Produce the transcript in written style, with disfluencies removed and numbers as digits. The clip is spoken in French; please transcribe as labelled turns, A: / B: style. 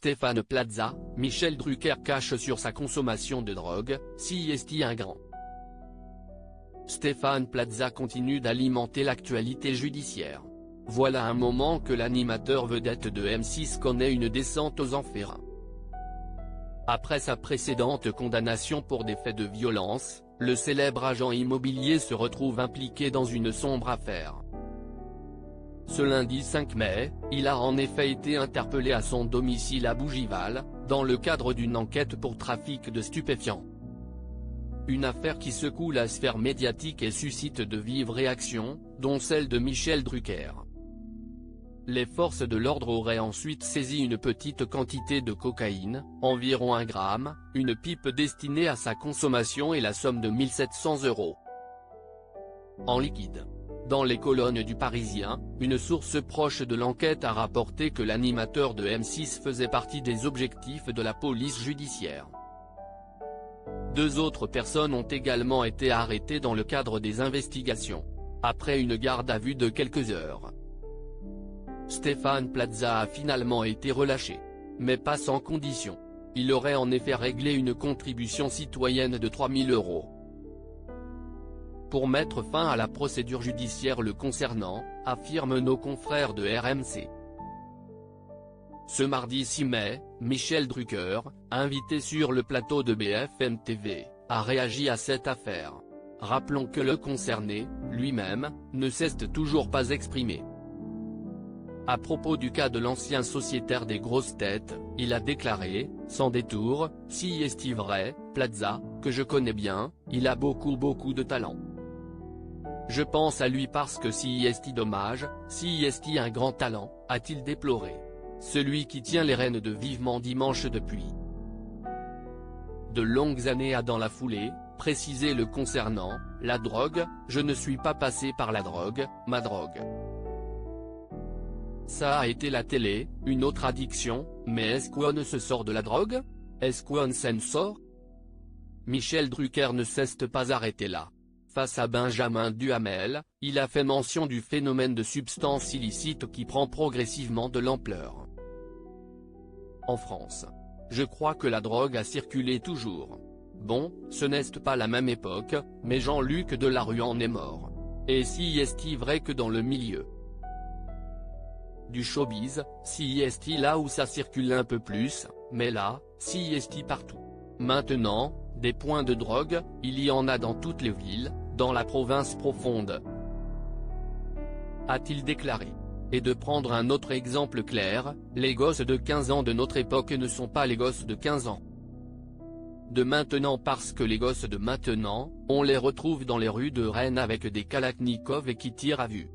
A: Stéphane Plaza, Michel Drucker cache sur sa consommation de drogue, CIST un grand. Stéphane Plaza continue d'alimenter l'actualité judiciaire. Voilà un moment que l'animateur vedette de M6 connaît une descente aux enfers. Après sa précédente condamnation pour des faits de violence, le célèbre agent immobilier se retrouve impliqué dans une sombre affaire. Ce lundi 5 mai, il a en effet été interpellé à son domicile à Bougival, dans le cadre d'une enquête pour trafic de stupéfiants. Une affaire qui secoue la sphère médiatique et suscite de vives réactions, dont celle de Michel Drucker. Les forces de l'ordre auraient ensuite saisi une petite quantité de cocaïne, environ 1 gramme, une pipe destinée à sa consommation et la somme de 1 700 €. En liquide. Dans les colonnes du Parisien, une source proche de l'enquête a rapporté que l'animateur de M6 faisait partie des objectifs de la police judiciaire. 2 autres personnes ont également été arrêtées dans le cadre des investigations, après une garde à vue de quelques heures. Stéphane Plaza a finalement été relâché. Mais pas sans condition. Il aurait en effet réglé une contribution citoyenne de 3 000 €. Pour mettre fin à la procédure judiciaire le concernant, affirment nos confrères de RMC. Ce mardi 6 mai, Michel Drucker, invité sur le plateau de BFM TV, a réagi à cette affaire. Rappelons que le concerné, lui-même, ne s'est toujours pas exprimé. À propos du cas de l'ancien sociétaire des grosses têtes, il a déclaré, sans détour, « Si est vrai, Plaza, que je connais bien, il a beaucoup de talent. Je pense à lui parce que si est dommage, si est un grand talent, a-t-il déploré. Celui qui tient les rênes de Vivement Dimanche depuis de longues années a dans la foulée, précisé le concernant, la drogue, je ne suis pas passé par la drogue, ma drogue. Ça a été la télé, une autre addiction, mais est-ce qu'on se sort de la drogue? Est-ce qu'on s'en sort? Michel Drucker ne s'est pas arrêté là. Face à Benjamin Duhamel, il a fait mention du phénomène de substances illicites qui prend progressivement de l'ampleur. En France. Je crois que la drogue a circulé toujours. Bon, ce n'est pas la même époque, mais Jean-Luc Delarue en est mort. Et si est-il vrai que dans le milieu du showbiz, si est-il là où ça circule un peu plus, mais là, si est-il partout. Maintenant, des points de drogue, il y en a dans toutes les villes, dans la province profonde. A-t-il déclaré. Et de prendre un autre exemple clair, les gosses de 15 ans de notre époque ne sont pas les gosses de 15 ans de maintenant parce que les gosses de maintenant, on les retrouve dans les rues de Rennes avec des kalachnikovs et qui tirent à vue.